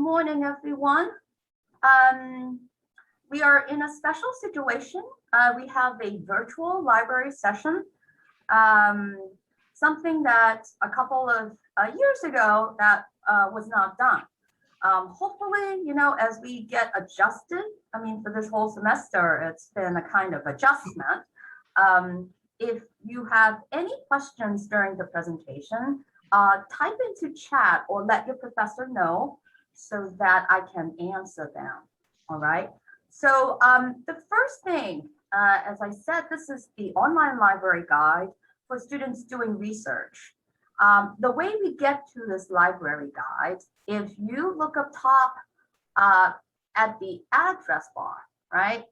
morning, everyone. We are in a special situation. We have a virtual library session, something that a couple of years ago that was not done. Hopefully, as we get adjusted, for this whole semester, it's been a kind of adjustment. If you have any questions during the presentation, type into chat or let your professor know so that I can answer them. All right. So the first thing, as I said, this is the online library guide for students doing research. The way we get to this library guide, if you look up top at the address bar, right?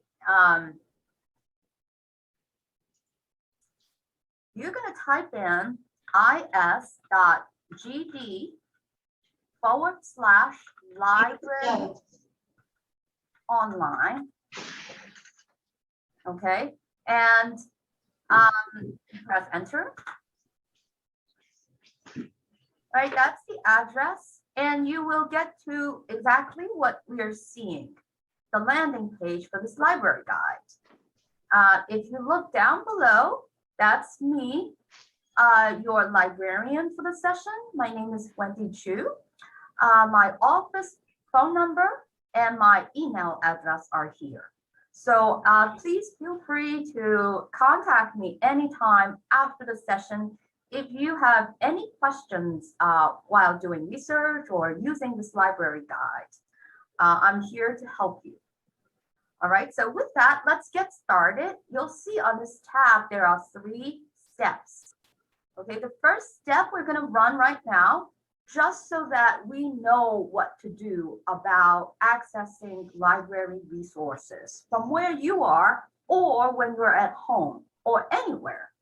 You're going to type in is.gd/library online. Okay, and press enter. Right, that's the address, and you will get to exactly what we are seeing, the landing page for this library guide. If you look down below, that's me, your librarian for the session. My name is Wendy Chu. My office phone number and my email address are here. So please feel free to contact me anytime after the session if you have any questions while doing research or using this library guide. I'm here to help you. All right, so with that, let's get started. You'll see on this tab, there are 3 steps. Okay, the first step we're gonna run right now, just so that we know what to do about accessing library resources from where you are or when you're at home or anywhere.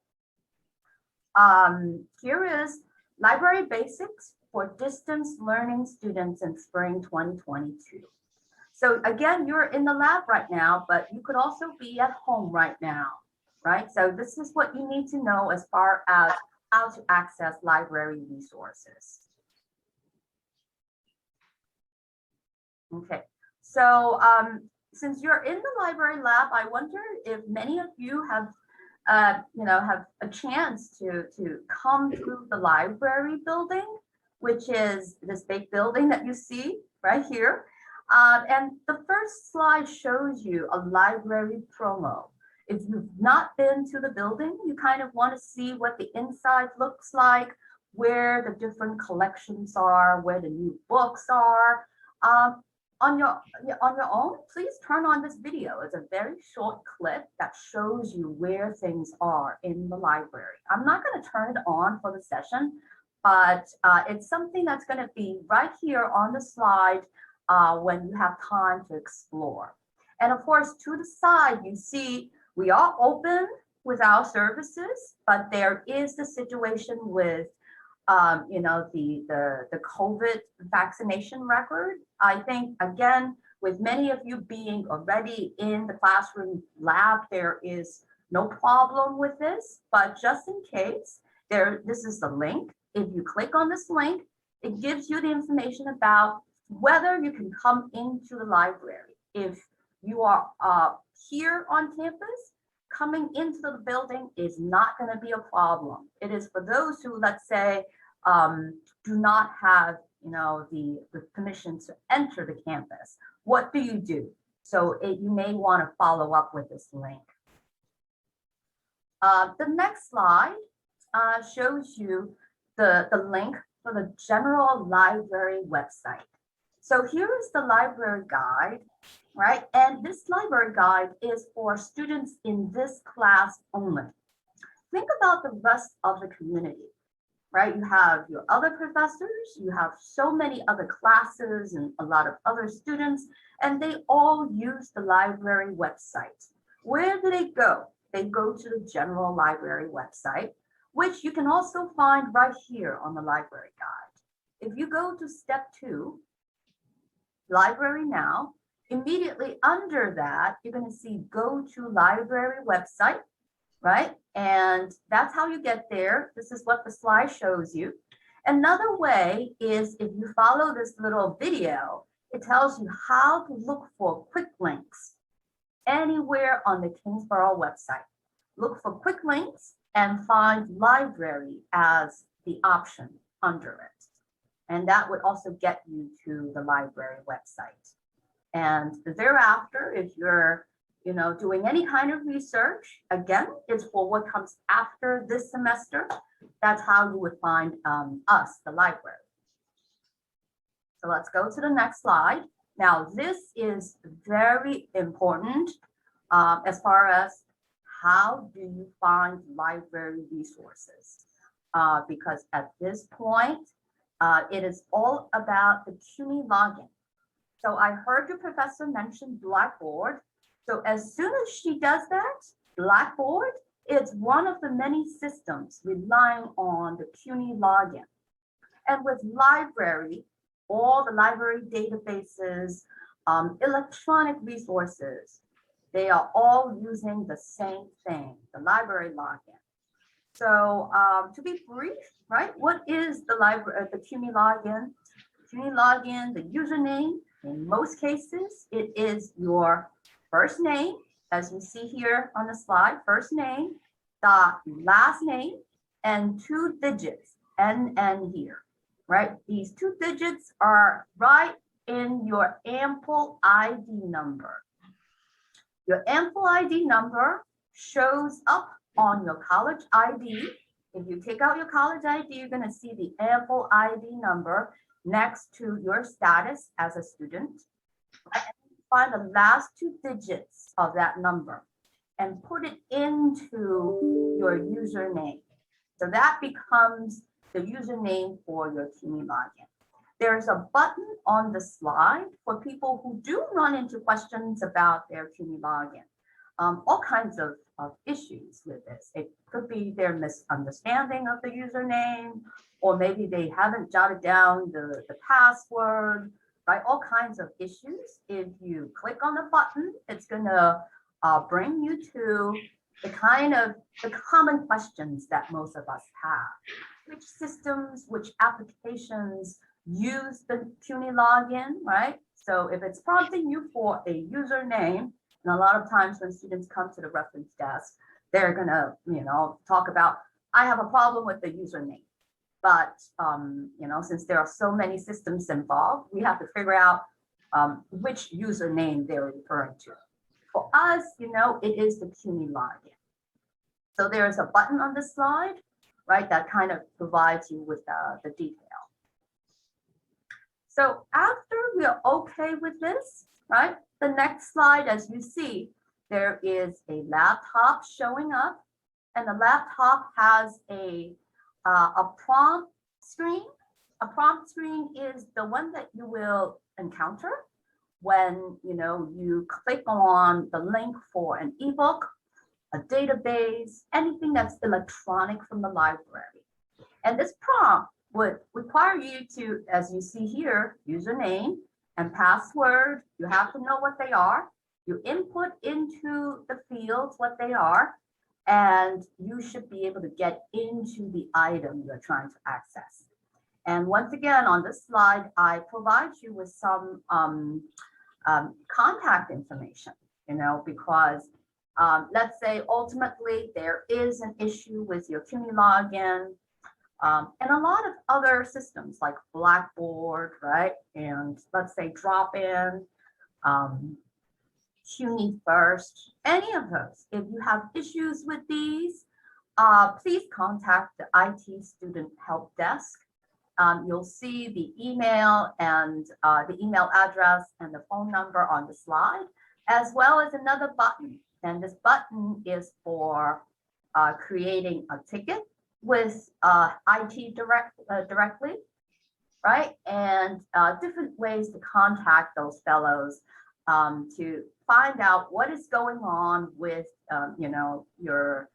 Here is Library Basics for Distance Learning Students in Spring 2022. So again, you're in the lab right now, but you could also be at home right now, right? So this is what you need to know as far as how to access library resources. Okay, so since you're in the library lab, I wonder if many of you have have a chance to come through the library building, which is this big building that you see right here. And the first slide shows you a library promo. If you've not been to the building, you kind of want to see what the inside looks like, where the different collections are, where the new books are. On your own, please turn on this video. It's a very short clip that shows you where things are in the library. I'm not going to turn it on for the session, but it's something that's going to be right here on the slide when you have time to explore. And of course, to the side, you see we are open with our services, but there is the situation with the COVID vaccination record. I think, again, with many of you being already in the classroom lab, there is no problem with this, but just in case, this is the link. If you click on this link, it gives you the information about whether you can come into the library. If you are here on campus, coming into the building is not going to be a problem. It is for those who, let's say, do not have the permission to enter the campus. What do you do? So you may want to follow up with this link. The next slide shows you the link for the general library website. So here is the library guide, right? And this library guide is for students in this class only. Think about the rest of the community, right? You have your other professors, you have so many other classes and a lot of other students, and they all use the library website. Where do they go? They go to the general library website, which you can also find right here on the library guide. If you go to step 2, Library Now, immediately under that, you're going to see Go to Library Website, right? And that's how you get there. This is what the slide shows you. Another way is if you follow this little video, it tells you how to look for quick links anywhere on the Kingsborough website. Look for quick links and find library as the option under it. And that would also get you to the library website. And thereafter, if you're doing any kind of research, again, it's for what comes after this semester. That's how you would find us, the library. So let's go to the next slide. Now, this is very important as far as how do you find library resources? Because at this point, it is all about the CUNY login. So I heard your professor mention Blackboard. So as soon as she does that, Blackboard is one of the many systems relying on the CUNY login. And with library, all the library databases, electronic resources, they are all using the same thing, the library login. So to be brief, right, what is the library, the CUNY login? CUNY login, the username, in most cases, it is your first name, as you see here on the slide, first name, dot last name, and 2 digits, NN here, right? These 2 digits are right in your ample ID number. Your ample ID number shows up on your college ID. If you take out your college ID, you're going to see the ample ID number next to your status as a student. And find the last 2 digits of that number and put it into your username. So that becomes the username for your CUNY login. There's a button on the slide for people who do run into questions about their CUNY login. All kinds of issues with this. It could be their misunderstanding of the username, or maybe they haven't jotted down the password, right? All kinds of issues. If you click on the button, it's gonna bring you to the common questions that most of us have. Which systems, which applications use the CUNY login, right? So if it's prompting you for a username, and a lot of times when students come to the reference desk, they're gonna, talk about, I have a problem with the username. But, since there are so many systems involved, we have to figure out which username they're referring to. For us, it is the CUNY login. So there's a button on the slide, right, that kind of provides you with the detail. So after we are okay with this, right, the next slide, as you see, there is a laptop showing up, and the laptop has a prompt screen. A prompt screen is the one that you will encounter when you click on the link for an ebook, a database, anything that's electronic from the library. And this prompt would require you to, as you see here, username and password. You have to know what they are. You input into the fields what they are, and you should be able to get into the item you're trying to access. And once again, on this slide, I provide you with some contact information, because let's say ultimately there is an issue with your CUNY login, and a lot of other systems like Blackboard, right? And let's say Drop-In, CUNY First, any of those. If you have issues with these, please contact the IT Student Help Desk. You'll see the email and the email address and the phone number on the slide, as well as another button. And this button is for creating a ticket with IT directly, right? And different ways to contact those fellows to find out what is going on with your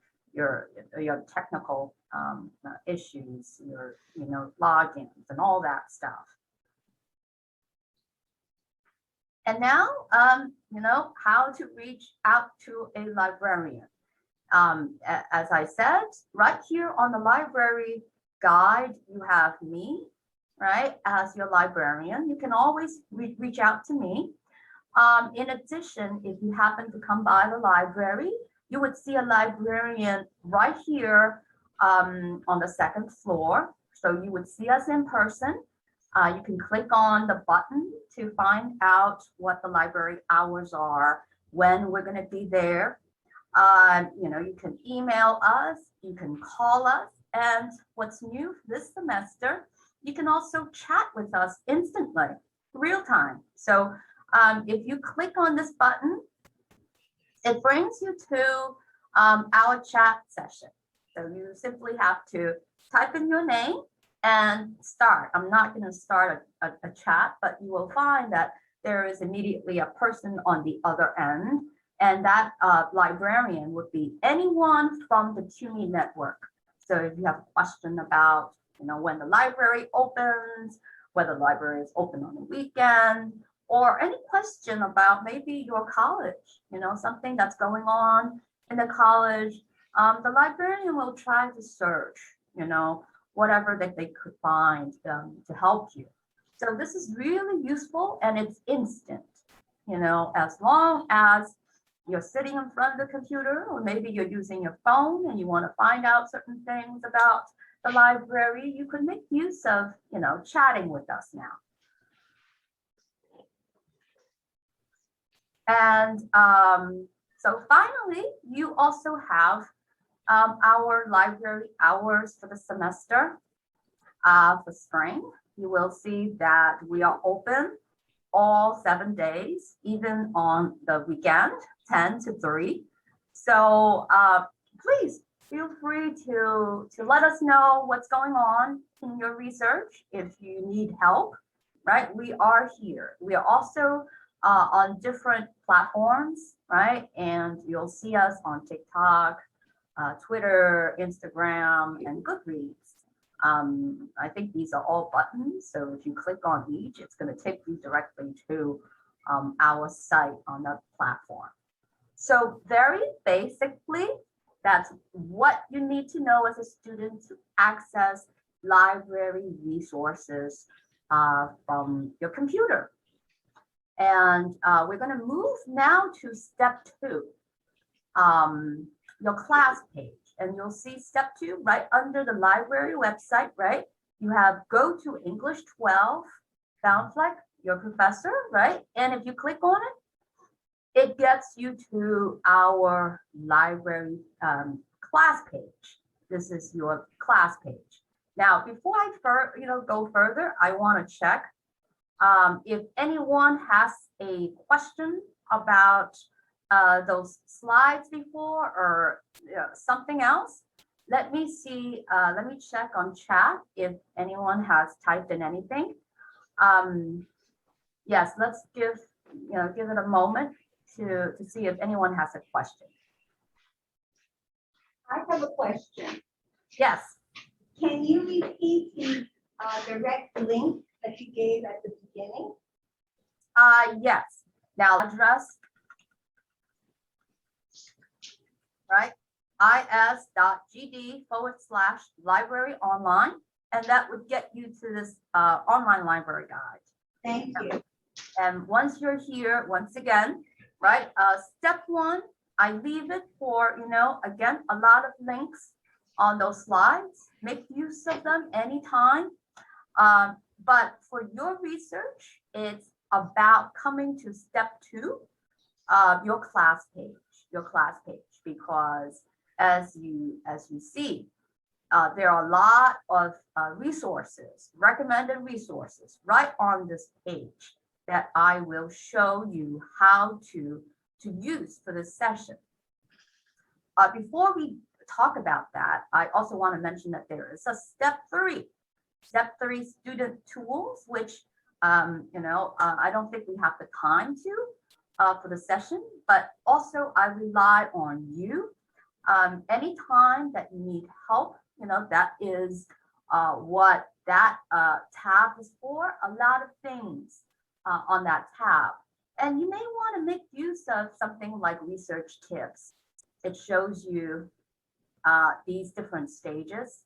technical issues, your logins and all that stuff. And now how to reach out to a librarian. As I said, right here on the library guide, you have me, right, as your librarian, you can always reach out to me. In addition, if you happen to come by the library, you would see a librarian right here on the second floor. So you would see us in person. You can click on the button to find out what the library hours are, when we're going to be there. You can email us, you can call us, and what's new this semester, you can also chat with us instantly, real time. So if you click on this button, it brings you to our chat session. So you simply have to type in your name and start. I'm not going to start a chat, but you will find that there is immediately a person on the other end, and that librarian would be anyone from the CUNY network. So if you have a question about, when the library opens, whether the library is open on the weekend, or any question about maybe your college, something that's going on in the college, the librarian will try to search, whatever that they could find to help you. So this is really useful, and it's instant, as long as you're sitting in front of the computer, or maybe you're using your phone and you want to find out certain things about the library, you could make use of, chatting with us now. And so finally, you also have our library hours for the semester. For spring, you will see that we are open all 7 days, even on the weekend, 10 to 3. So please feel free to let us know what's going on in your research. If you need help, right, we are here. We are also on different platforms, right? And you'll see us on TikTok, Twitter, Instagram, and Goodreads. I think these are all buttons. So if you click on each, it's going to take you directly to our site on the platform. So very basically, that's what you need to know as a student to access library resources from your computer. And we're going to move now to step 2, your class page. And you'll see step 2 right under the library website, right? You have go to ENG12, Baumflek, your professor, right? And if you click on it, it gets you to our library class page. This is your class page. Now, before I go further, I want to check if anyone has a question about those slides before, or something else. Let me see, let me check on chat if anyone has typed in anything. Yes, let's give it a moment to see if anyone has a question. I have a question. Yes. Can you repeat the direct link that you gave at the beginning? Yes. Now address, right? is.gd/library online, and that would get you to this online library guide. Thank you. And once you're here, once again, right? Step 1, I leave it for, again, a lot of links on those slides. Make use of them anytime. But for your research, it's about coming to step 2, your class page, because as you see, there are a lot of resources, recommended resources right on this page that I will show you how to use for this session. Before we talk about that, I also want to mention that there is a step 3 student tools, which I don't think we have the time to for the session, but also I rely on you. Anytime that you need help, that is what that tab is for. A lot of things on that tab. And you may want to make use of something like research tips. It shows you these different stages,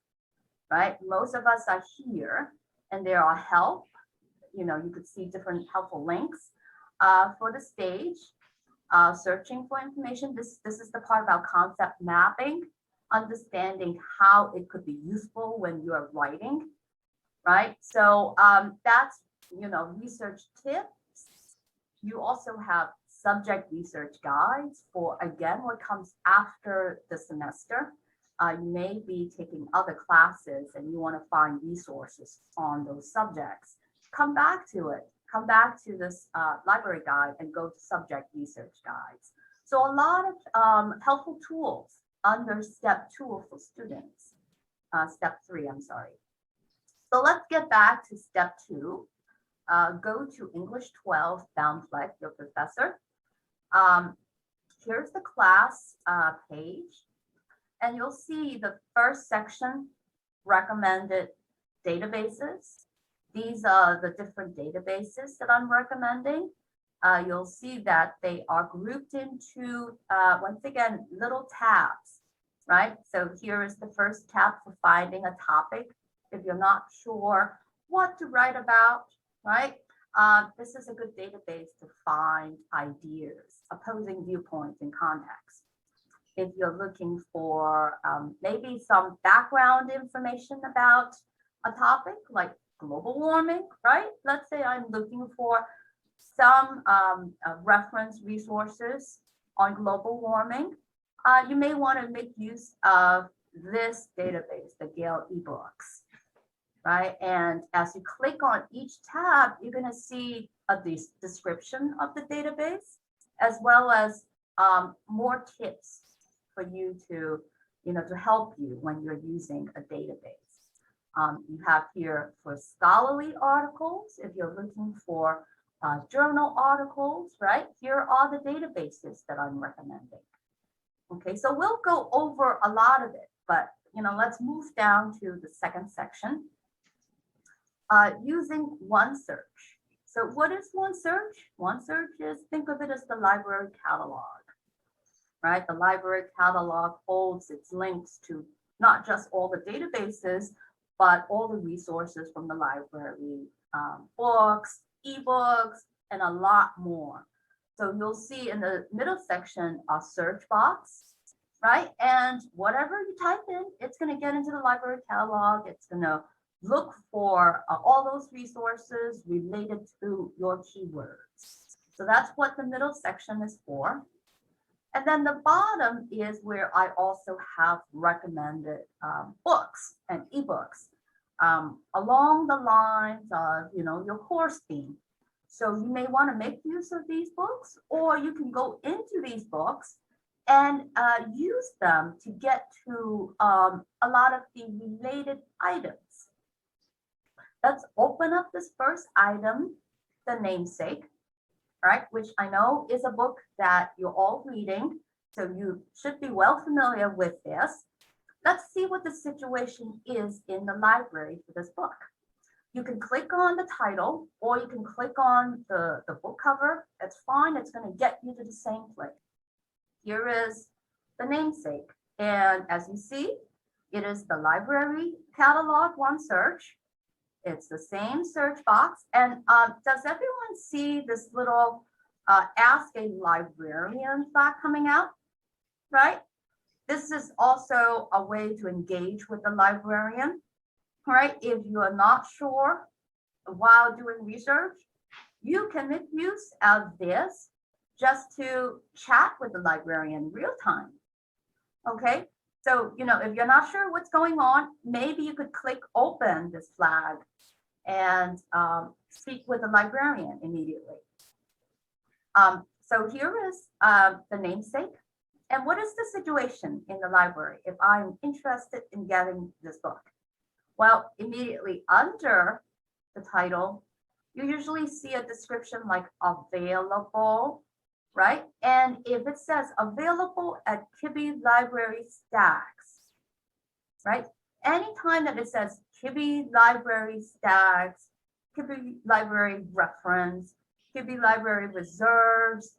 right? Most of us are here and there are help. You could see different helpful links for the stage. Searching for information. This is the part about concept mapping, understanding how it could be useful when you are writing, right? So that's research tips. You also have subject research guides for, again, what comes after the semester. You may be taking other classes and you want to find resources on those subjects. Come back to it. Come back to this library guide and go to subject research guides. So a lot of helpful tools under step 2 for students. Step 3, I'm sorry. So let's get back to step 2. Go to English 12, Baumflek, your professor. Here's the class page, and you'll see the first section, recommended databases. These are the different databases that I'm recommending. You'll see that they are grouped into, once again, little tabs, right? So here is the first tab for finding a topic. If you're not sure what to write about, right? This is a good database to find ideas, opposing viewpoints and context. If you're looking for maybe some background information about a topic like global warming, right? Let's say I'm looking for some reference resources on global warming. You may want to make use of this database, the Gale eBooks, right? And as you click on each tab, you're going to see a description of the database, as well as more tips for you to help you when you're using a database. You have here for scholarly articles, if you're looking for journal articles, right? Here are the databases that I'm recommending. Okay, so we'll go over a lot of it, but let's move down to the second section. Using OneSearch. So what is OneSearch? OneSearch is, think of it as the library catalog, right? The library catalog holds its links to not just all the databases, but all the resources from the library, books, ebooks, and a lot more. So you'll see in the middle section a search box, right? And whatever you type in, it's going to get into the library catalog. It's going to look for all those resources related to your keywords. So that's what the middle section is for. And then the bottom is where I also have recommended books and ebooks along the lines of, your course theme. So you may want to make use of these books, or you can go into these books and use them to get to a lot of the related items. Let's open up this first item, the namesake, right? Which I know is a book that you're all reading, so you should be well familiar with this. Let's see what the situation is in the library for this book. You can click on the title, or you can click on the book cover. That's fine. It's going to get you to the same place. Here is the namesake. And as you see, it is the library catalog OneSearch. It's the same search box. And does everyone see this little Ask a Librarian flag coming out, right? This is also a way to engage with the librarian, right? If you are not sure while doing research, you can make use of this just to chat with the librarian real time, okay? So, if you're not sure what's going on, maybe you could click open this flag and speak with the librarian immediately. So here is the namesake. And what is the situation in the library if I'm interested in getting this book? Well, immediately under the title, you usually see a description like available, right? And if it says available at Kibbe Library Stacks, right? Anytime that it says Kibbe Library Stacks, Kibbe Library Reference, Kibbe Library Reserves,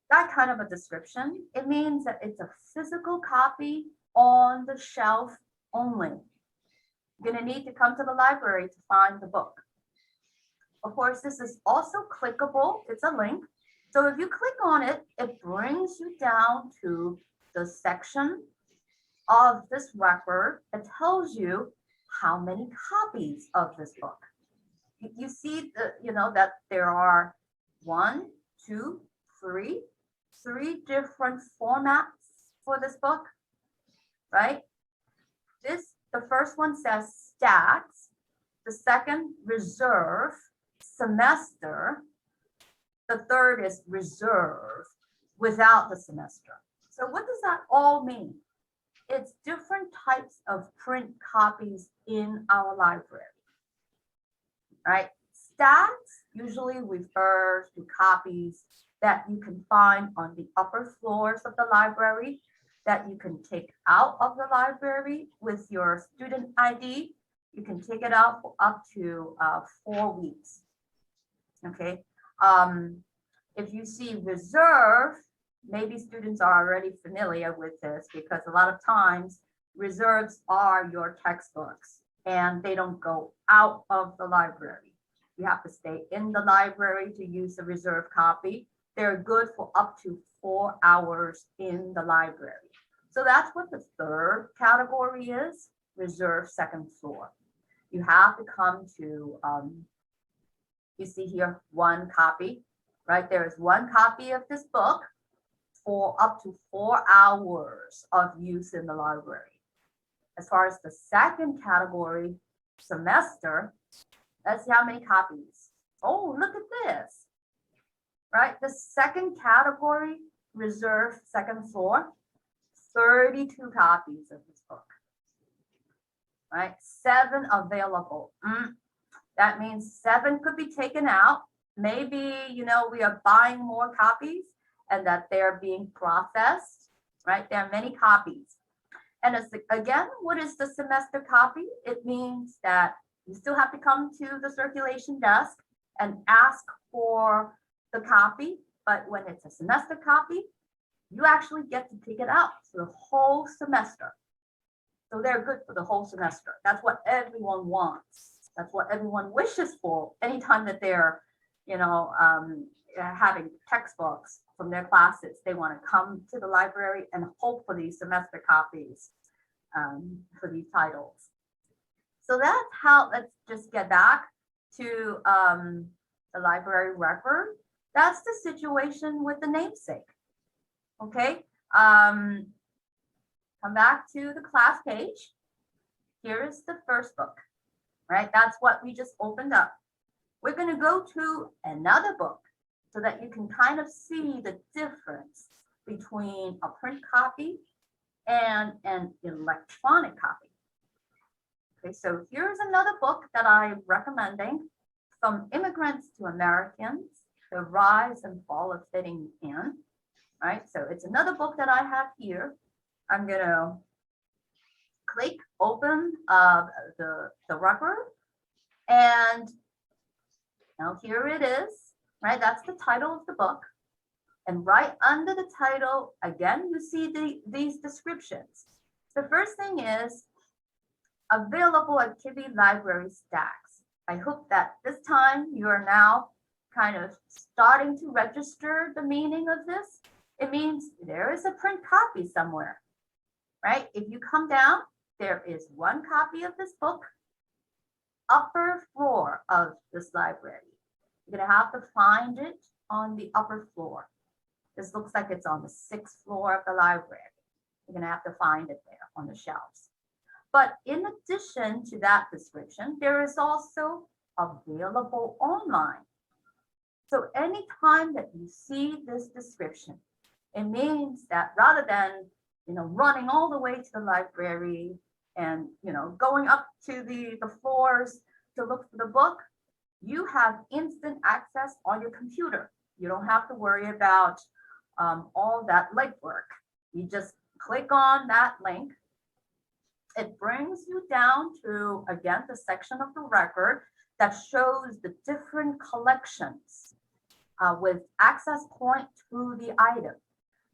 that kind of a description, it means that it's a physical copy on the shelf only. You're going to need to come to the library to find the book. Of course, this is also clickable. It's a link. So if you click on it, it brings you down to the section of this record that tells you how many copies of this book. You see that there are three different formats for this book, right? The first one says stats, the second reserve, semester, the third is reserve without the semester. So what does that all mean? It's different types of print copies in our library, right? Stats usually refers to copies that you can find on the upper floors of the library, that you can take out of the library with your student ID. You can take it out for up to 4 weeks. Okay. If you see reserve, maybe students are already familiar with this because a lot of times reserves are your textbooks and they don't go out of the library. You have to stay in the library to use the reserve copy. They're good for up to 4 hours in the library. So that's what the third category is, reserve second floor. You have to come to, you see here, 1 copy, right? There is 1 copy of this book for up to 4 hours of use in the library. As far as the second category, semester, let's see how many copies. Oh, look at this, right? The second category, reserve second floor, 32 copies of this book, right? 7 available. That means 7 could be taken out. Maybe, we are buying more copies and that they're being processed, right? There are many copies. And again, what is the semester copy? It means that you still have to come to the circulation desk and ask for the copy. But when it's a semester copy, you actually get to take it out for the whole semester. So they're good for the whole semester. That's what everyone wants. That's what everyone wishes for anytime that they're, having textbooks from their classes. They want to come to the library and hope for these semester copies for these titles. So that's how, let's just get back to the library record. That's the situation with the namesake. Okay, come back to the class page. Here is the first book, right? That's what we just opened up. We're going to go to another book so that you can kind of see the difference between a print copy and an electronic copy. Okay, so here's another book that I'm recommending, From Immigrants to Americans, The Rise and Fall of Fitting In, right? So it's another book that I have here. I'm going to click open the record, and now here it is, right? That's the title of the book. And right under the title, again, you see these descriptions. The first thing is available activity library stacks. I hope that this time you are now kind of starting to register the meaning of this. It means there is a print copy somewhere, right? If you come down, there is 1 copy of this book, upper floor of this library. You're gonna have to find it on the upper floor. This looks like it's on the 6th floor of the library. You're gonna have to find it there on the shelves. But in addition to that description, there is also available online. So anytime that you see this description, it means that rather than running all the way to the library and going up to the floors to look for the book, you have instant access on your computer. You don't have to worry about all that legwork. You just click on that link. It brings you down to, again, the section of the record that shows the different collections with access point to the item.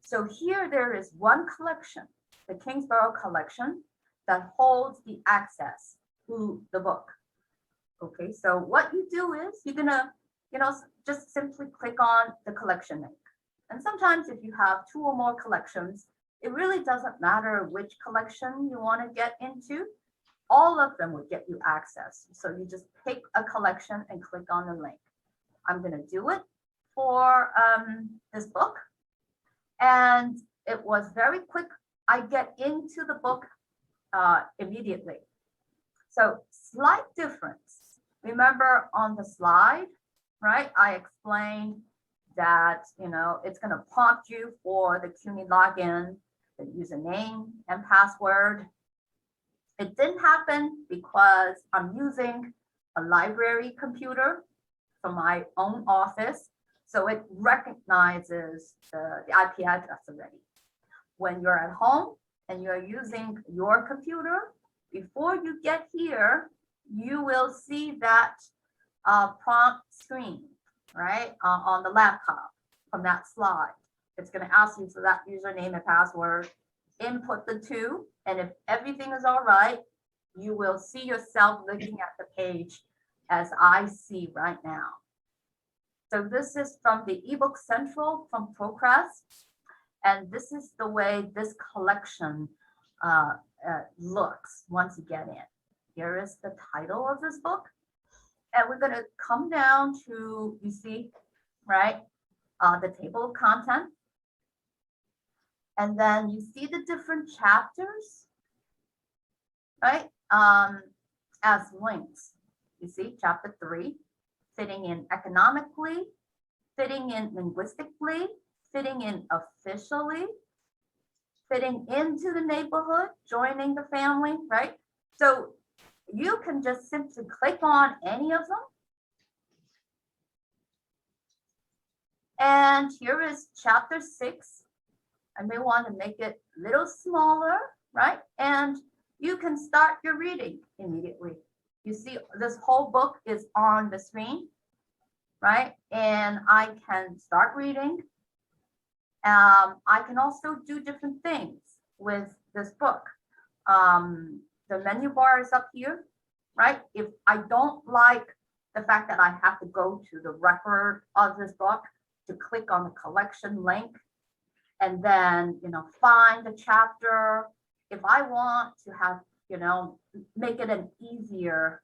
So here there is 1 collection, the Kingsborough collection, that holds the access to the book. Okay, so what you do is you're gonna, just simply click on the collection link. And sometimes if you have 2 or more collections, it really doesn't matter which collection you want to get into. All of them will get you access. So you just pick a collection and click on the link. I'm going to do it for this book. And it was very quick. I get into the book immediately. So slight difference. Remember on the slide, right? I explained that, it's going to prompt you for the CUNY login, the username and password. It didn't happen because I'm using a library computer from my own office. So it recognizes the IP address already. When you're at home and you're using your computer, before you get here, you will see that prompt screen, right, on the laptop from that slide. It's going to ask you for that username and password. Input the 2, and if everything is all right, you will see yourself looking at the page as I see right now. So this is from the ebook central from Progress, and this is the way this collection looks once you get in. Here is the title of this book, and we're going to come down to, you see, right, the table of content. And then you see the different chapters, right, as links. You see chapter 3, fitting in economically, fitting in linguistically, fitting in officially, fitting into the neighborhood, joining the family, right? So you can just simply click on any of them. And here is chapter 6. I may want to make it a little smaller, right? And you can start your reading immediately. You see this whole book is on the screen, right? And I can start reading. I can also do different things with this book. The menu bar is up here, right? If I don't like the fact that I have to go to the record of this book to click on the collection link and then, find the chapter. If I want to have, make it an easier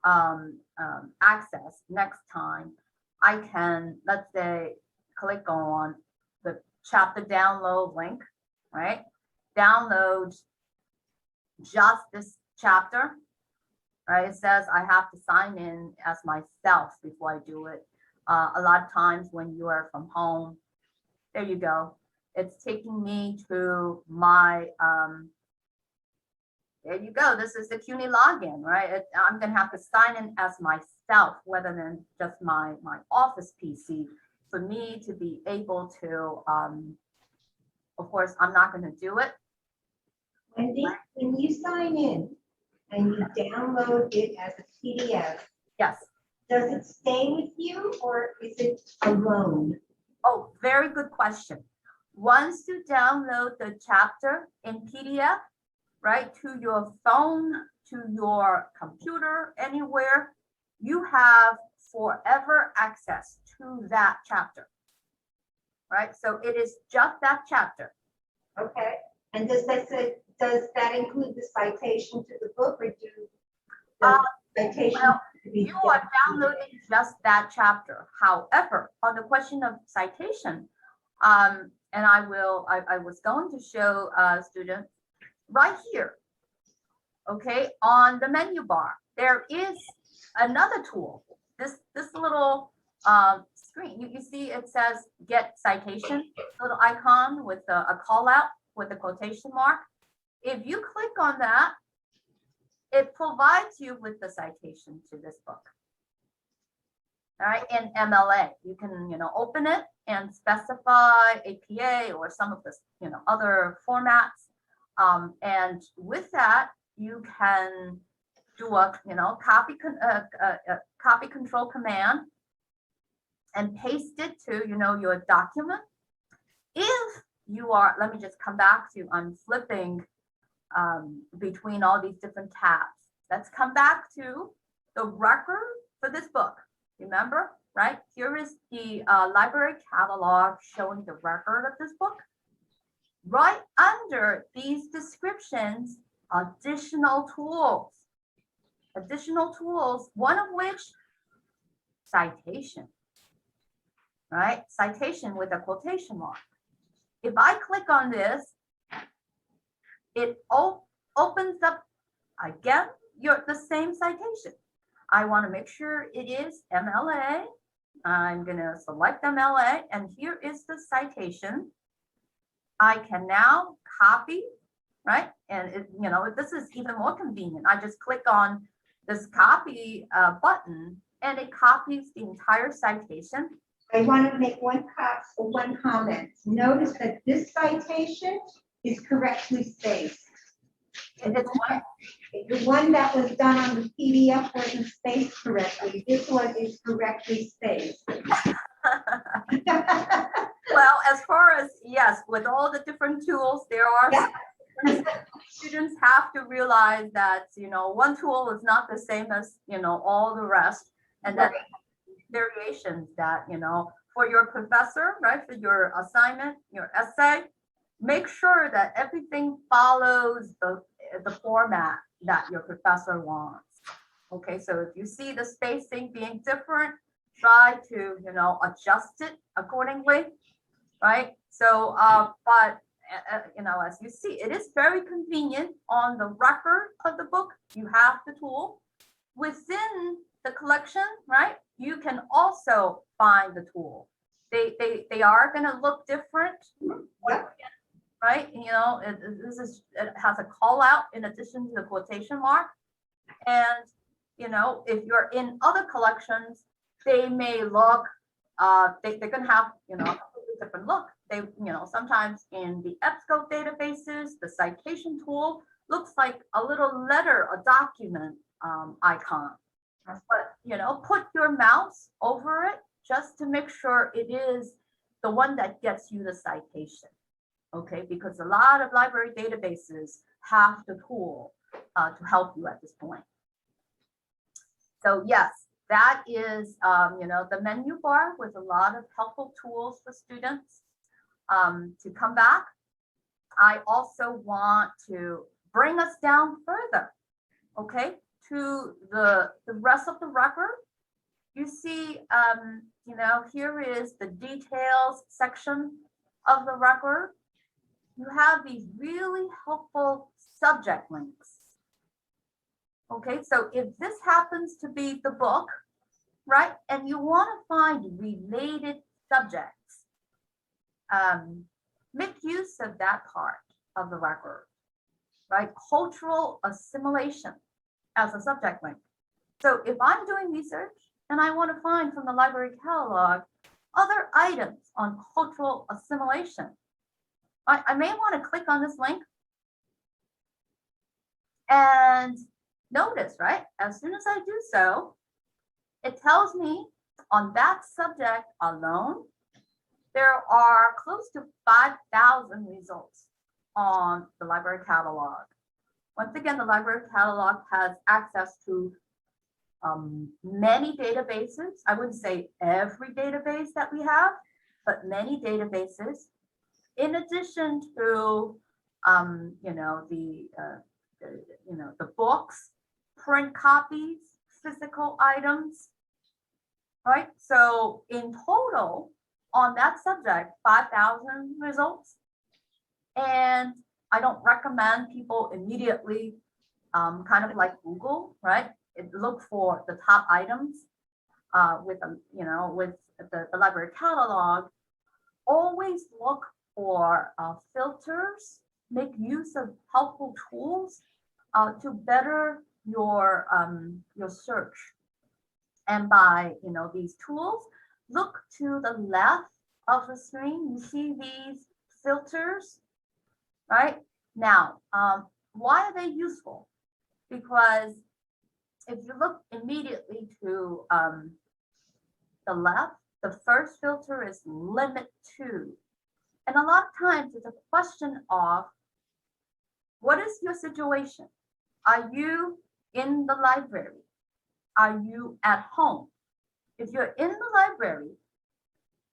access next time, I can, let's say, click on the chapter download link, right? Download just this chapter, right? It says I have to sign in as myself before I do it. A lot of times when you are from home, there you go. It's taking me to my, there you go. This is the CUNY login, right? I'm going to have to sign in as myself rather than just my office PC for me to be able to, of course, I'm not going to do it. Wendy, when you sign in and you download it as a PDF, Yes. does it stay with you or is it alone? Oh, very good question. Once you download the chapter in PDF, right, to your phone, to your computer, anywhere, you have forever access to that chapter, right? So it is just that chapter. Okay. And does that include the citation to the book, or do the citation to be You are downloading just that chapter. However, on the question of citation, and I was going to show students right here, okay, on the menu bar, there is another tool. This little screen, you see it says get citation, little icon with a call out with a quotation mark. If you click on that, it provides you with the citation to this book. All right, in MLA, you can, open it and specify APA or some of the, other formats. And with that, you can do a, copy control command and paste it to, your document. If you are, let me just come back to, I'm flipping between all these different tabs let's come back to the record for this book. Remember, right? Here is the library catalog showing the record of this book. Right under these descriptions, additional tools, one of which, citation, right? Citation with a quotation mark. If I click on this, it opens up again the same citation. I want to make sure it is MLA. I'm going to select MLA, and here is the citation. I can now copy, right? And this is even more convenient. I just click on this copy button, and it copies the entire citation. I want to make one comment. Notice that this citation is correctly spaced. It's one. The one that was done on the PDF wasn't spaced correctly. This one is correctly spaced. Well, as far as, yes, with all the different tools, there are students have to realize that, one tool is not the same as, all the rest. And that variations that, for your professor, right, for your assignment, your essay, make sure that everything follows the format that your professor wants. Okay, so if you see the spacing being different, try to, adjust it accordingly, right? So, but, as you see, it is very convenient on the record of the book. You have the tool. Within the collection, right, you can also find the tool. They are going to look different, right? It has a call out in addition to the quotation mark. And, if you're in other collections, they may look, they're going to have, a completely different look. They, sometimes in the EBSCO databases, the citation tool looks like a little letter, a document icon. But, put your mouse over it just to make sure it is the one that gets you the citation. Okay, because a lot of library databases have the tool to help you at this point. So yes, that is, the menu bar with a lot of helpful tools for students. To come back, I also want to bring us down further, okay, to the rest of the record. You see, here is the details section of the record. You have these really helpful subject links. Okay, so if this happens to be the book, right, and you want to find related subjects, make use of that part of the record, right? Cultural assimilation as a subject link. So if I'm doing research and I want to find from the library catalog other items on cultural assimilation, I may want to click on this link and notice, right? As soon as I do so, it tells me on that subject alone, there are close to 5,000 results on the library catalog. Once again, the library catalog has access to many databases. I wouldn't say every database that we have, but many databases. In addition to, the books, print copies, physical items, right? So in total, on that subject, 5,000 results. And I don't recommend people immediately, kind of like Google, right? Look for the top items with the library catalog. Always look for filters. Make use of helpful tools to better your search. And by these tools, look to the left of the screen. You see these filters, right? Now, why are they useful? Because if you look immediately to the left, the first filter is limit to. And a lot of times it's a question of, what is your situation? Are you in the library? Are you at home? If you're in the library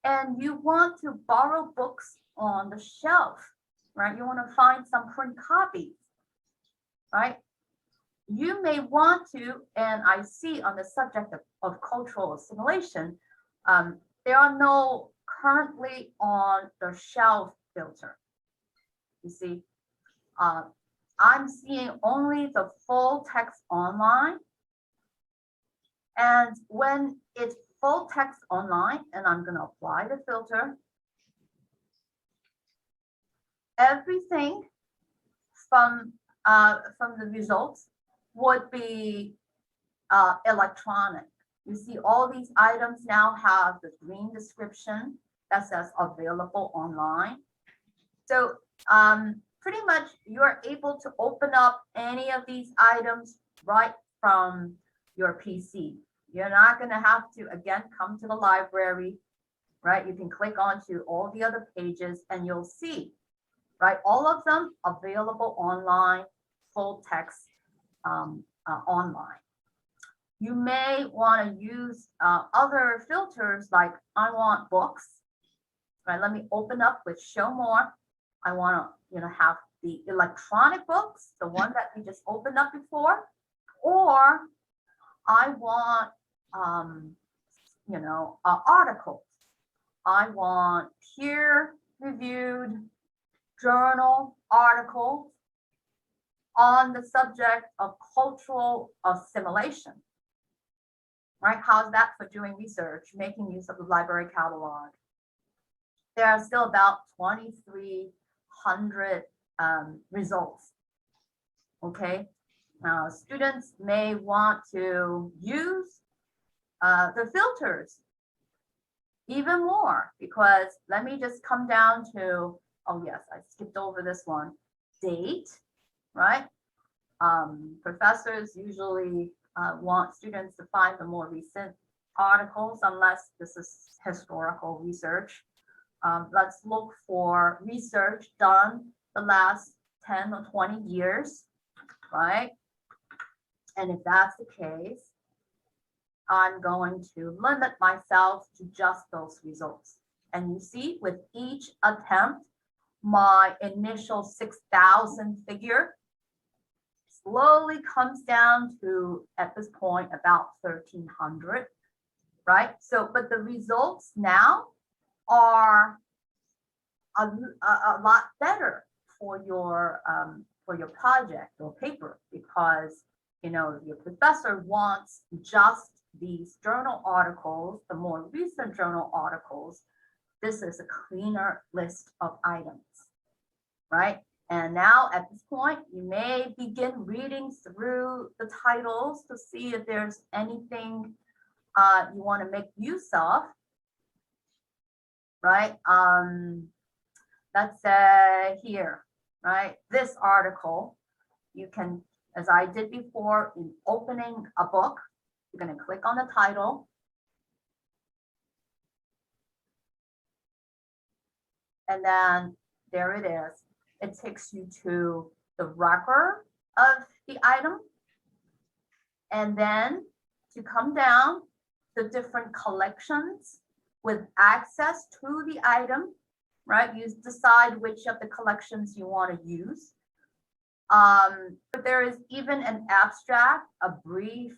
and you want to borrow books on the shelf, right? You want to find some print copies, right? You may want to, and I see on the subject of cultural assimilation, there are no currently on the shelf filter. You see, I'm seeing only the full text online. And when it's full text online, and I'm going to apply the filter, everything from the results would be electronic. You see all these items now have the green description that says available online. So pretty much you're able to open up any of these items right from your PC. You're not going to have to, again, come to the library, right? You can click onto all the other pages and you'll see, right? All of them available online, full text online. You may want to use other filters like I want books, right? Let me open up with show more. I want to, have the electronic books, the one that we just opened up before, or I want, articles. I want peer-reviewed journal articles on the subject of cultural assimilation, right? How's that for doing research, making use of the library catalog? There are still about 2,300 results, okay? Now, students may want to use the filters even more, because let me just come down to, oh yes, I skipped over this one, date, right? Professors usually want students to find the more recent articles, unless this is historical research. Let's look for research done the last 10 or 20 years, right? And if that's the case, I'm going to limit myself to just those results. And you see, with each attempt, my initial 6,000 figure slowly comes down to, at this point, about 1,300, right? So, but the results now are a lot better for your project or paper, because your professor wants just these journal articles, the more recent journal articles. This is a cleaner list of items, right? And now at this point, you may begin reading through the titles to see if there's anything you want to make use of, right? Let's say here, right? This article, you can, as I did before, in opening a book, you're going to click on the title. And then there it is. It takes you to the record of the item. And then to come down, the different collections with access to the item, right? You decide which of the collections you want to use. But there is even an abstract, a brief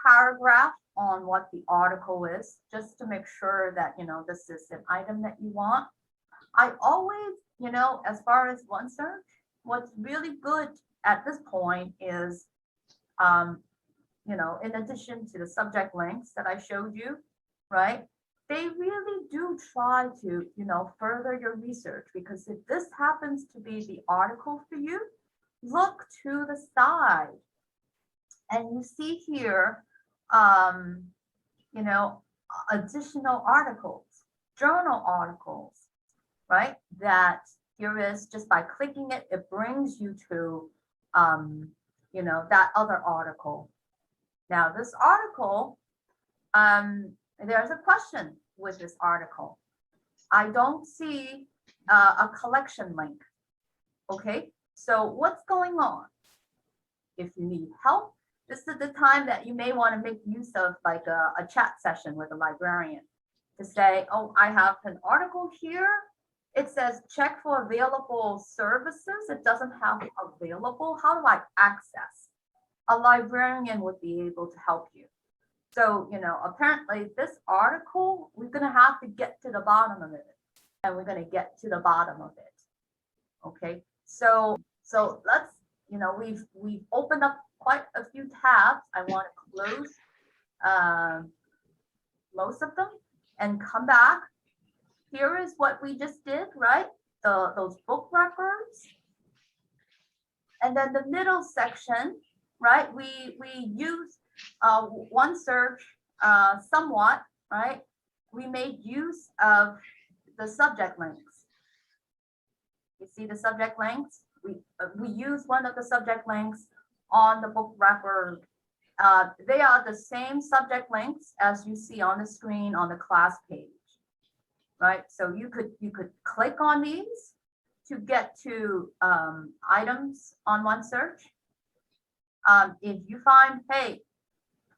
paragraph on what the article is, just to make sure that, this is an item that you want. I always, as far as OneSearch, what's really good at this point is, in addition to the subject links that I showed you, right? They really do try to, further your research, because if this happens to be the article for you, look to the side. And you see here, additional articles, journal articles, right? That here is, just by clicking it, it brings you to, that other article. Now, this article, there's a question with this article. I don't see a collection link. Okay, so what's going on? if you need help, this is the time that you may want to make use of like a chat session with a librarian to say, oh, I have an article here. It says check for available services. It doesn't have available. How do I access? A librarian would be able to help you. So, apparently this article, we're going to have to get to the bottom of it, and we're going to get to the bottom of it. Okay. So let's, we've opened up quite a few tabs. I want to close most of them and come back. Here is what we just did, right? Those book records. And then the middle section, right? We use OneSearch somewhat, right? We made use of the subject links. You see the subject links? We use one of the subject links on the book record. They are the same subject links as you see on the screen on the class page, right? So you could click on these to get to items on OneSearch. If you find, hey,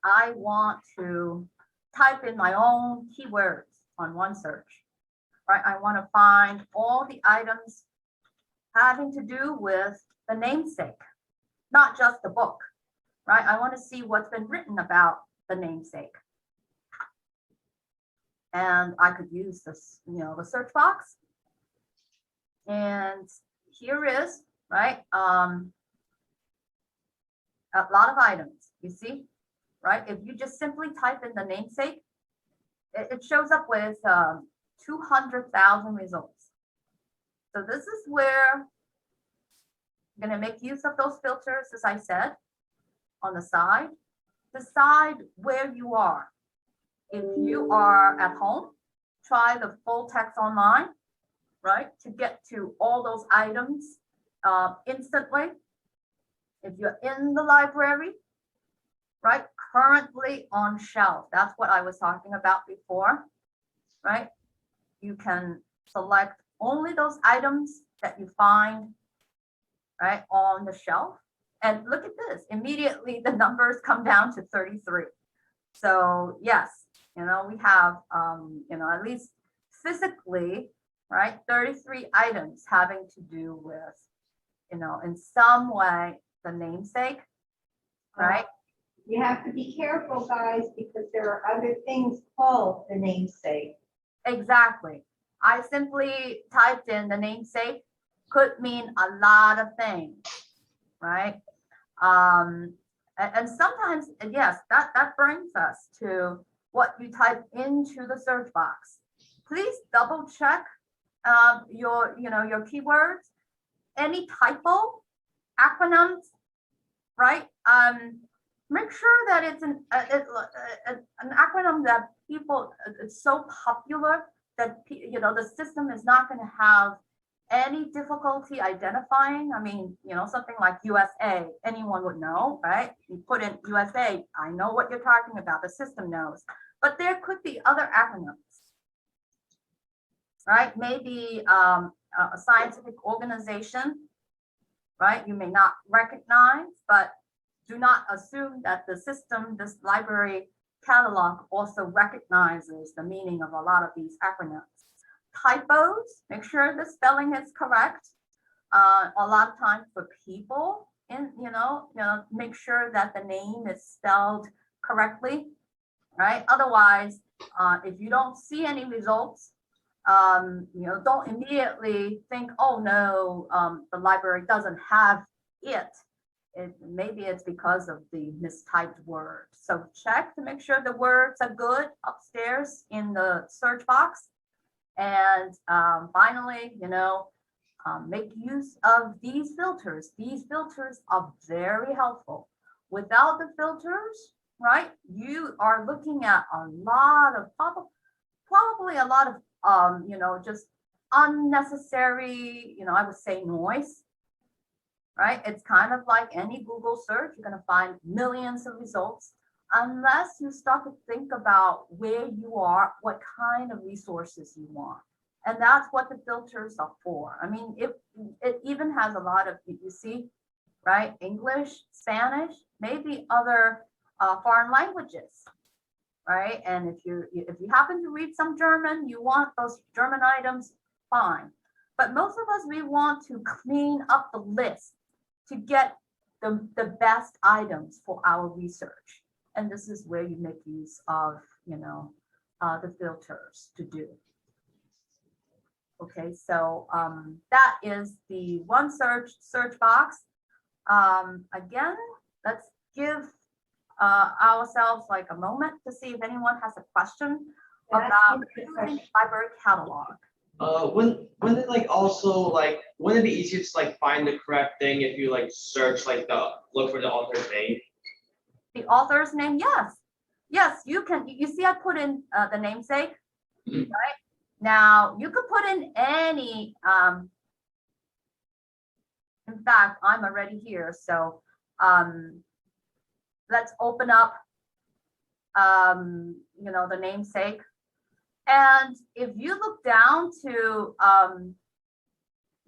I want to type in my own keywords on OneSearch, right? I want to find all the items having to do with the namesake, not just the book, right? I want to see what's been written about the namesake. And I could use this, the search box. And here is, right, a lot of items, you see, right? If you just simply type in the namesake, it shows up with 200,000 results. So this is where I'm going to make use of those filters, as I said, on the side. Decide where you are. If you are at home, try the full text online, right, to get to all those items instantly. If you're in the library, right, currently on shelf, that's what I was talking about before, right? You can select only those items that you find, right, on the shelf. And look at this, immediately the numbers come down to 33. So yes, we have, at least physically, right, 33 items having to do with, in some way, the namesake, right? You have to be careful, guys, because there are other things called the namesake. Exactly. I simply typed in the namesake, could mean a lot of things, right? And sometimes, yes, that brings us to what you type into the search box. Please double check your keywords, any typo, acronyms, right? Make sure that it's an acronym that people, it's so popular that the system is not going to have any difficulty identifying. I mean, something like USA, anyone would know, right? You put in USA, I know what you're talking about, the system knows. But there could be other acronyms, right? Maybe a scientific organization, right? You may not recognize, but do not assume that the system, this library catalog, also recognizes the meaning of a lot of these acronyms. Typos, make sure the spelling is correct. A lot of times for people, make sure that the name is spelled correctly, right? Otherwise, if you don't see any results, don't immediately think, oh no, the library doesn't have it. Maybe it's because of the mistyped word. So check to make sure the words are good upstairs in the search box. And finally, make use of these filters. These filters are very helpful. Without the filters, right, you are looking at a lot of, probably a lot of, just unnecessary, I would say noise, right? It's kind of like any Google search. You're going to find millions of results unless you start to think about where you are, what kind of resources you want. And that's what the filters are for. I mean, it even has a lot of, you see, right? English, Spanish, maybe other foreign languages, right? And if you happen to read some German, you want those German items, fine. But most of us, we want to clean up the list to get the best items for our research. And this is where you make use of, the filters to do. Okay, so that is the one search box. Again, let's give ourselves like a moment to see if anyone has a question about using library catalog. Wouldn't it like also like wouldn't it be easier to like find the correct thing if you like search like look for the author's name? The author's name, yes. Yes, you can. You see I put in the namesake, right? Now you could put in any, in fact, I'm already here. So let's open up, the namesake. And if you look down to,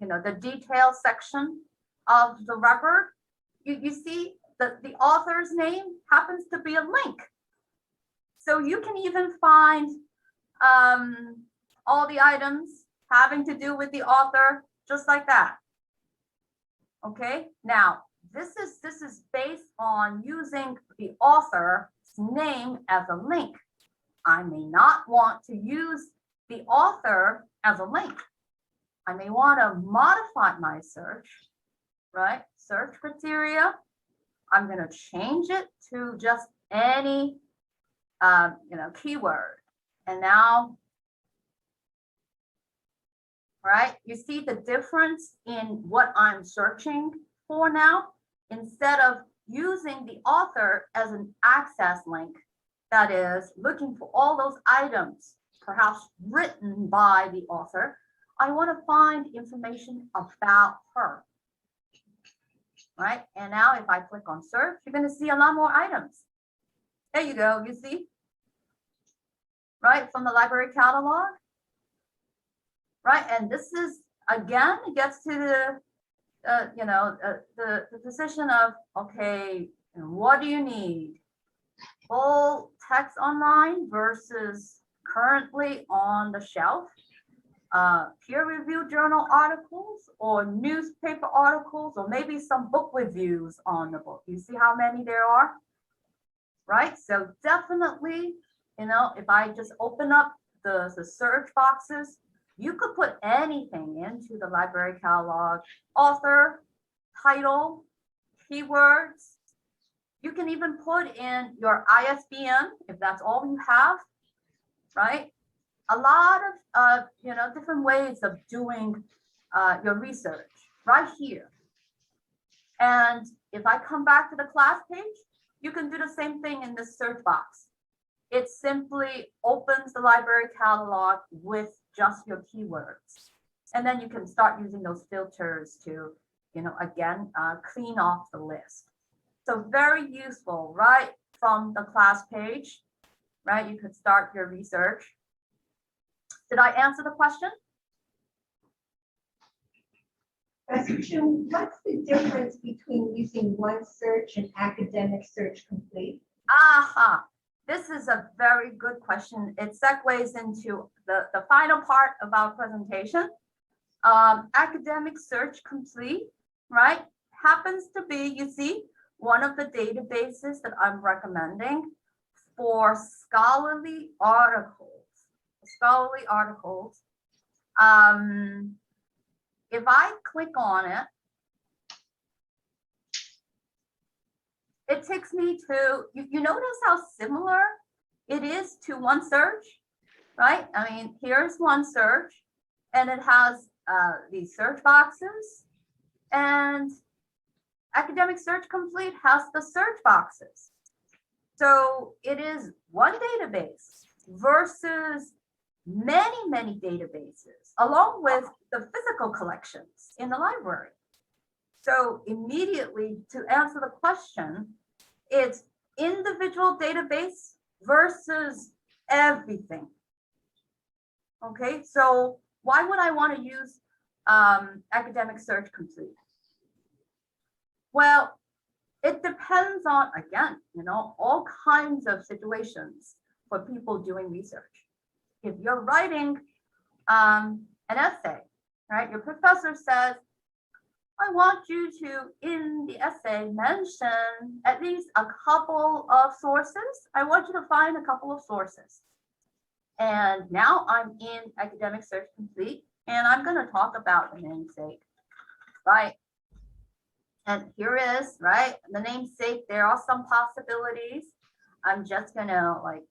the detail section of the record, you see that the author's name happens to be a link. So you can even find all the items having to do with the author, just like that. Okay, now this is based on using the author's name as a link. I may not want to use the author as a link. I may want to modify my search, right? Search criteria. I'm going to change it to just any, keyword. And now, right, you see the difference in what I'm searching for now. Instead of using the author as an access link, that is looking for all those items, perhaps written by the author, I want to find information about her, right? And now if I click on search, you're going to see a lot more items. There you go, you see, right, from the library catalog, right? And this is, again, it gets to the position of, okay, what do you need? Full text online versus currently on the shelf, peer-reviewed journal articles or newspaper articles, or maybe some book reviews on the book. You see how many there are, right? So definitely, if I just open up the search boxes, you could put anything into the library catalog: author, title, keywords. You can even put in your ISBN if that's all you have, right? A lot of different ways of doing your research right here. And if I come back to the class page, you can do the same thing in this search box. It simply opens the library catalog with just your keywords. And then you can start using those filters to, again, clean off the list. So very useful, right from the class page, right? You could start your research. Did I answer the question? Question, what's the difference between using one search and academic search complete? Aha, this is a very good question. It segues into the final part of our presentation. Academic search complete, right, happens to be, you see, one of the databases that I'm recommending for scholarly articles. If I click on it, it takes me to, you notice how similar it is to one search, right? I mean, here's one search, and it has these search boxes, and Academic Search Complete has the search boxes. So it is one database versus many, many databases, along with the physical collections in the library. So immediately, to answer the question, it's individual database versus everything. Okay, so why would I want to use Academic Search Complete? Well, it depends on, again, all kinds of situations for people doing research. If you're writing an essay, right, your professor says, I want you to, in the essay, mention at least a couple of sources. I want you to find a couple of sources. And now I'm in Academic Search Complete, and I'm going to talk about the namesake, right? And here is, right, the namesake. There are some possibilities. I'm just going to, like,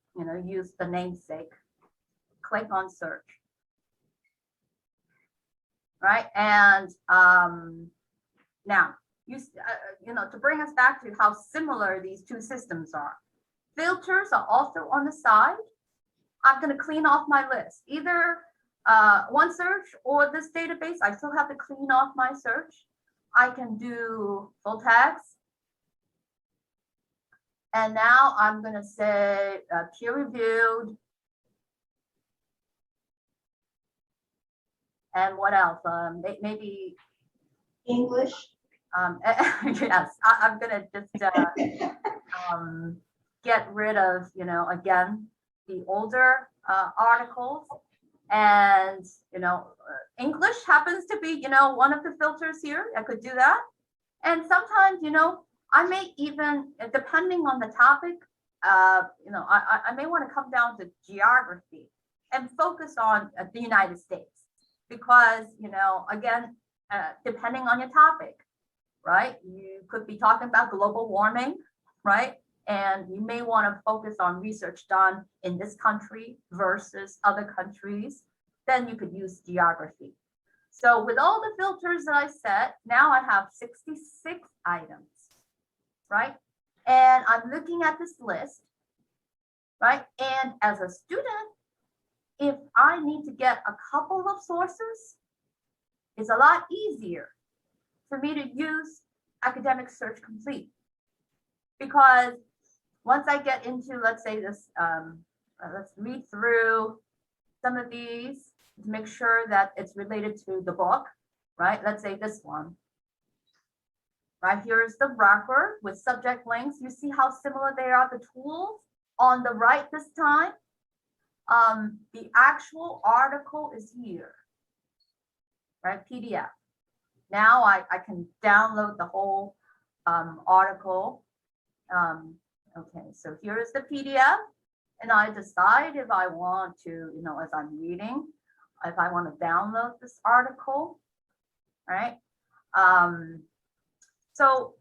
use the namesake. Click on search. Right, and now, to bring us back to how similar these two systems are. Filters are also on the side. I'm going to clean off my list. Either OneSearch or this database, I still have to clean off my search. I can do full text. And now I'm going to say peer-reviewed. And what else? Maybe English. Yes, I'm gonna just get rid of, again, the older articles, and English happens to be, one of the filters here. I could do that, and sometimes, I may even, depending on the topic, I may want to come down to geography and focus on the United States. Because, again, depending on your topic, right? You could be talking about global warming, right? And you may want to focus on research done in this country versus other countries. Then you could use geography. So with all the filters that I set, now I have 66 items, right? And I'm looking at this list, right? And as a student, if I need to get a couple of sources, it's a lot easier for me to use Academic Search Complete. Because once I get into, let's say this, let's read through some of these to make sure that it's related to the book, right? Let's say this one. Right, here's the record with subject links. You see how similar they are, the tools on the right this time. The actual article is here, right? PDF. Now I can download the whole article. Okay, so here is the PDF, and I decide if I want to, as I'm reading, if I want to download this article, right? So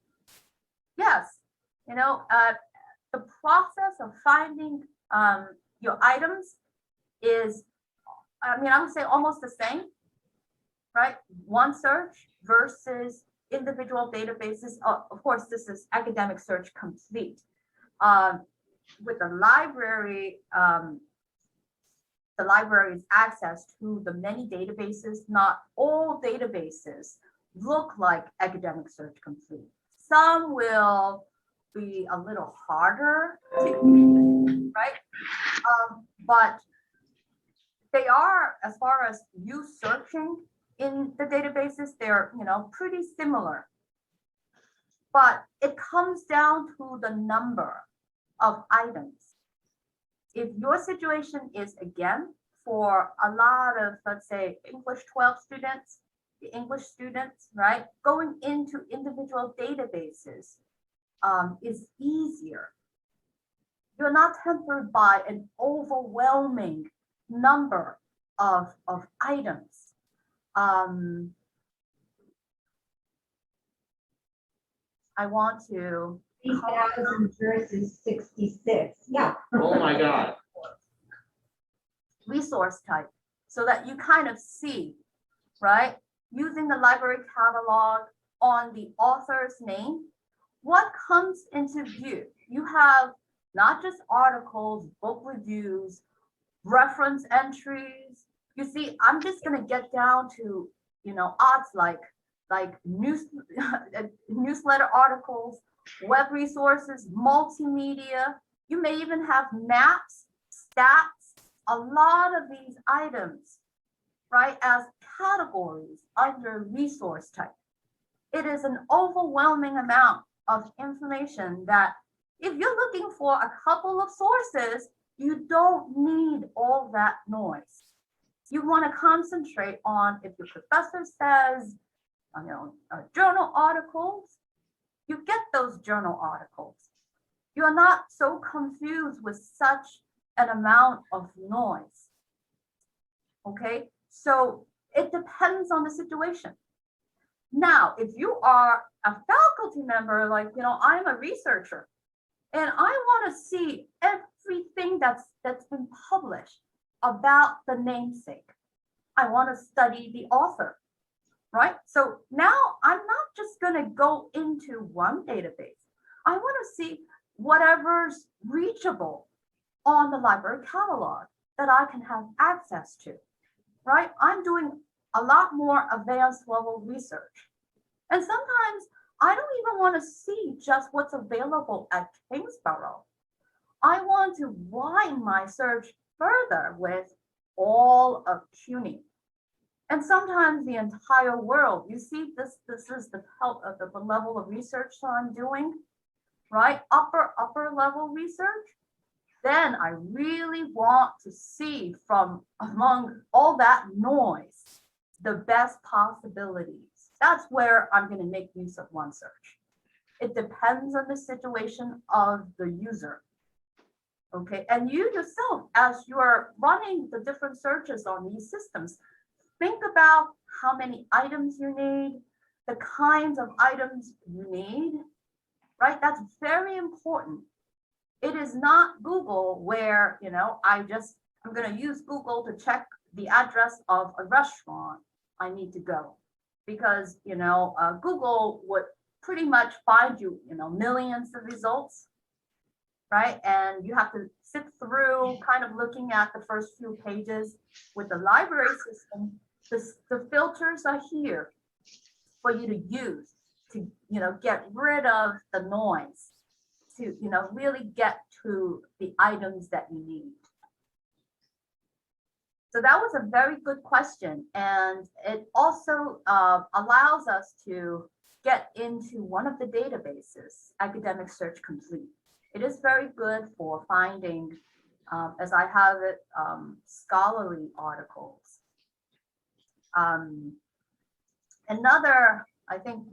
yes, the process of finding your items is, I would say almost the same, right? OneSearch versus individual databases. Of course, this is Academic Search Complete. With the library's access to the many databases. Not all databases look like Academic Search Complete. Some will be a little harder to, right? But they are, as far as you searching in the databases, they're, pretty similar. But it comes down to the number of items. If your situation is, again, for a lot of, let's say, English 12 students, the English students, right, going into individual databases is easier. You're not hampered by an overwhelming number of items. I want to 3,000 versus 66. Yeah. Oh my God. resource type so that you kind of see, right? Using the library catalog on the author's name, what comes into view? You have not just articles, book reviews, reference entries. You see, I'm just gonna get down to, odds like newsletter articles, web resources, multimedia. You may even have maps, stats, a lot of these items, right, as categories under resource type. it is an overwhelming amount of information that if you're looking for a couple of sources, you don't need all that noise. You want to concentrate on if your professor says, journal articles, you get those journal articles. You're not so confused with such an amount of noise. Okay, so it depends on the situation. Now, if you are a faculty member, like, I'm a researcher and I want to see everything that's been published about the namesake. I want to study the author, right? So now I'm not just going to go into one database. I want to see whatever's reachable on the library catalog that I can have access to, right? I'm doing a lot more advanced level research. And sometimes I don't even want to see just what's available at Kingsborough. I want to widen my search further with all of CUNY. And sometimes the entire world. You see, this is the level of research that I'm doing, right? Upper level research. Then I really want to see from among all that noise, the best possibilities. That's where I'm going to make use of OneSearch. It depends on the situation of the user. Okay, and you yourself, as you're running the different searches on these systems, think about how many items you need, the kinds of items you need, right? That's very important. It is not Google where, I'm going to use Google to check the address of a restaurant I need to go. Because, Google would pretty much find you, millions of results, right? And you have to sit through kind of looking at the first few pages. With the library system, the filters are here for you to use to, get rid of the noise, to, really get to the items that you need. So that was a very good question. And it also allows us to get into one of the databases, Academic Search Complete. It is very good for finding, as I have it, scholarly articles. Another, I think,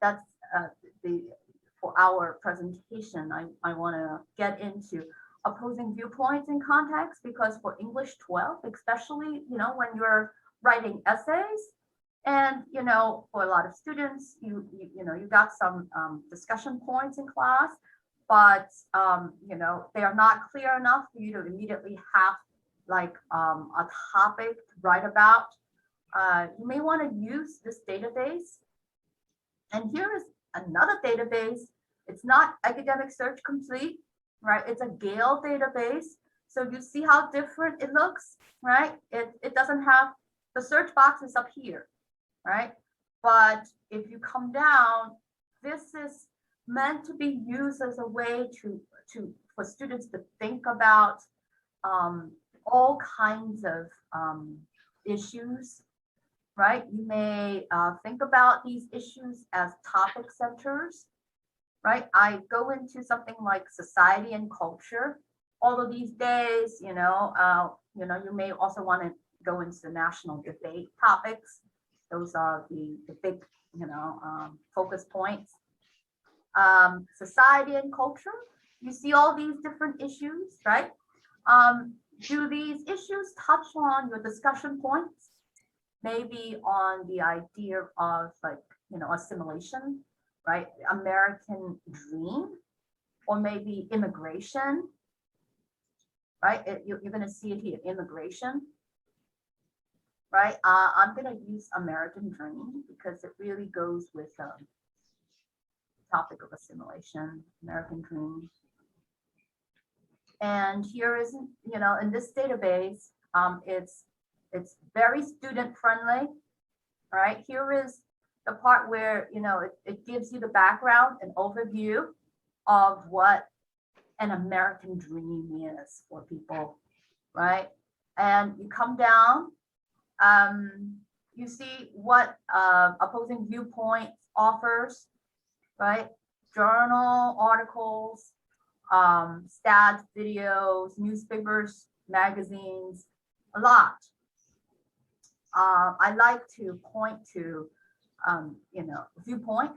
that's for our presentation, I want to get into opposing viewpoints in context, because for English 12, especially, when you're writing essays, and, for a lot of students, you got some discussion points in class, but, they are not clear enough for you to immediately have like a topic to write about. You may want to use this database. And here is another database. It's not Academic Search Complete, right? It's a Gale database. So you see how different it looks, right? It doesn't have, the search box is up here, right? But if you come down, this is meant to be used as a way for students to think about all kinds of issues, right? You may think about these issues as topic centers, right? I go into something like society and culture. Although these days, you may also want to go into national debate topics. Those are the big, focus points. Society and culture, you see all these different issues, right? Do these issues touch on your discussion points? Maybe on the idea of assimilation, right? American dream, or maybe immigration, right? You're going to see it here, immigration, right? I'm going to use American dream because it really goes with the topic of assimilation, American dream. And here is, in this database, it's very student friendly, right? Here is the part where, it gives you the background and overview of what an American dream is for people, right? And you come down, you see what opposing viewpoints offers, right? Journal articles, stats, videos, newspapers, magazines, a lot. I like to point to, viewpoint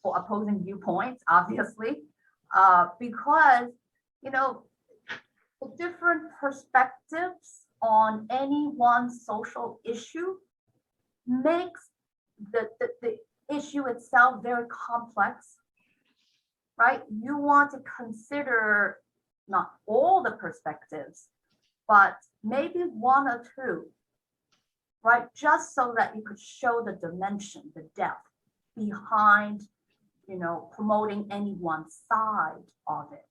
for opposing viewpoints, obviously, because, the different perspectives on any one social issue makes the issue itself very complex, right? You want to consider not all the perspectives, but maybe one or two, right? Just so that you could show the dimension, the depth behind, promoting any one side of it.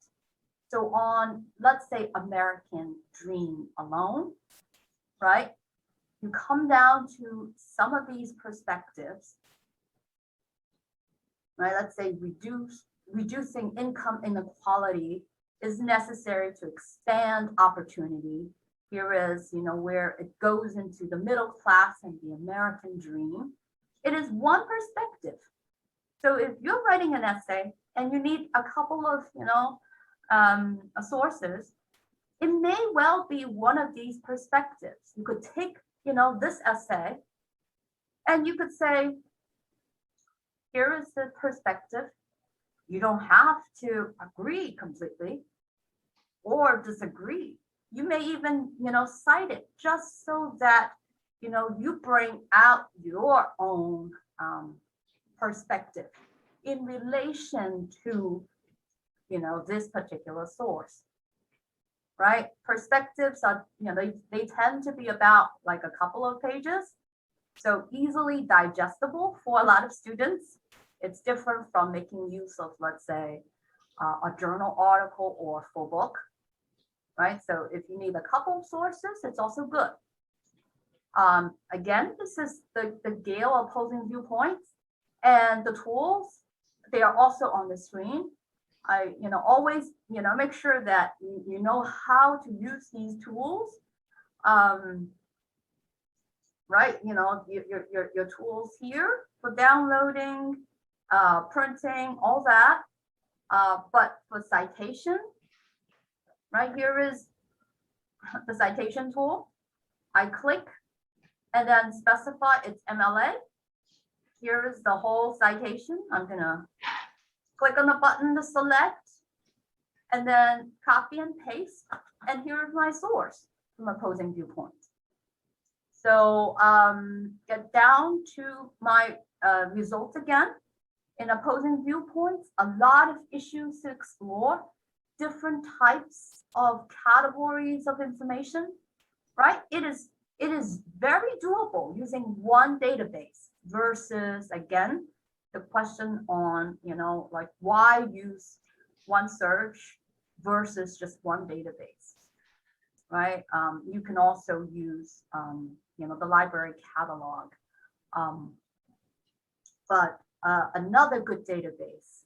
So on, let's say, American Dream alone, right? You come down to some of these perspectives, right? Let's say reducing income inequality is necessary to expand opportunity. Here is, where it goes into the middle class and the American dream. It is one perspective. So if you're writing an essay and you need a couple of, sources, it may well be one of these perspectives. You could take, this essay and you could say, here is the perspective. You don't have to agree completely or disagree. You may even, cite it just so that, you bring out your own perspective in relation to, this particular source, right? Perspectives are, they tend to be about like a couple of pages, so easily digestible for a lot of students. It's different from making use of, let's say, a journal article or full book, right? So if you need a couple of sources, it's also good. Again, this is the Gale opposing viewpoints, and the tools, they are also on the screen. I, always, make sure that you know how to use these tools, right? Your tools here for downloading, printing, all that. But for citation, right, here is the citation tool. I click and then specify its MLA. Here is the whole citation. I'm gonna click on the button to select and then copy and paste. And here's my source from opposing viewpoints. So get down to my results again. In opposing viewpoints, a lot of issues to explore, different types of categories of information, right? It is very doable using one database versus, again, the question on, like why use one search versus just one database, right? You can also use, the library catalog. But another good database,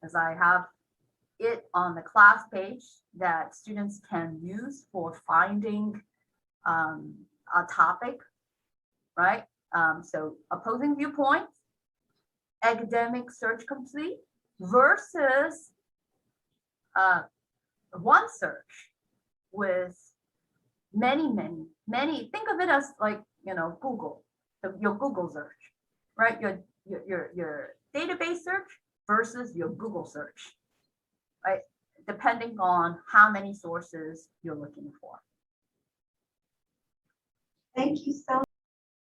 as I have it on the class page that students can use for finding a topic, right? So opposing viewpoints, academic search complete versus one search with many, think of it as like, Google, your Google search, right? Your database search versus your Google search, right? Depending on how many sources you're looking for. Thank you so